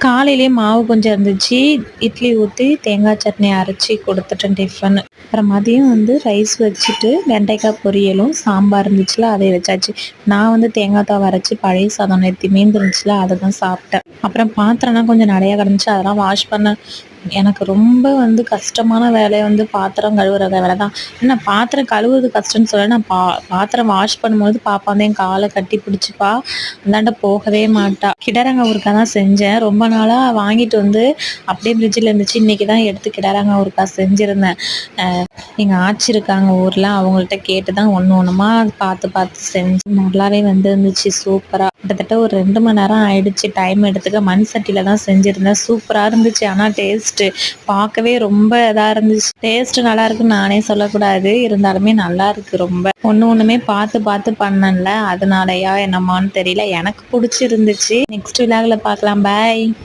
காலையிலேயே மாவு கொஞ்சம் இருந்துச்சு. இட்லி ஊத்தி, தேங்காய் சட்னி அரைச்சி குடுத்துட்டேன் டிஃபனு. அப்புறம் மதியம் ரைஸ் வச்சுட்டு, வெண்டைக்காய் பொரியலும், சாம்பார் இருந்துச்சுல அதை வச்சாச்சு. நான் தேங்காய் பாவு அரைச்சு பழைய சாதம் நேத்து மீந்துருந்துச்சுல அத தான் சாப்பிட்டேன். அப்புறம் பாத்திரம்லாம் கொஞ்சம் நெறையா கிடந்துச்சு. அதெல்லாம் வாஷ் பண்ணேன். எனக்கு ரொம்ப கஷ்டமான வேலை பாத்திரம் கழுவுற வேலை தான். ஏன்னா பாத்திரம் கழுவுறது கஷ்டம்னு சொல்ல, நான் பாத்திரம் வாஷ் பண்ணும்போது பாப்பா என் காலை கட்டி பிடிச்சிப்பா. அந்தாண்ட போகவே மாட்டா. கிடரங்காய் ஊறுகாய் தான் செஞ்சேன். ரொம்ப நாளாக வாங்கிட்டு அப்படியே ஃப்ரிட்ஜில் இருந்துச்சு. இன்றைக்கி தான் எடுத்து கிடரங்காய் ஊறுகாய் செஞ்சுருந்தேன். எங்கள் ஆச்சி இருக்காங்க ஊரில், அவங்கள்ட்ட கேட்டு தான் ஒன்று ஒன்றுமா பார்த்து பார்த்து செஞ்சு நல்லாவே இருந்துச்சு சூப்பராக. கிட்டத்தட்ட ஒரு 2 மணி நேரம் ஆயிடுச்சு. டைம் எடுத்துக்க மண் சட்டியில் தான் செஞ்சுருந்தேன். சூப்பராக இருந்துச்சு. ஆனால் டேஸ்ட்டு பார்க்கவே ரொம்ப இதாக இருந்துச்சு. டேஸ்ட்டு நல்லா இருக்குன்னு நானே சொல்லக்கூடாது, இருந்தாலுமே நல்லா இருக்குது. ரொம்ப ஒன்றுமே பார்த்து பார்த்து பண்ணல, அதனாலயா என்னமான்னு தெரியல. எனக்கு பிடிச்சிருந்துச்சு. நெக்ஸ்ட் விலாகில் பார்க்கலாம். பாய்.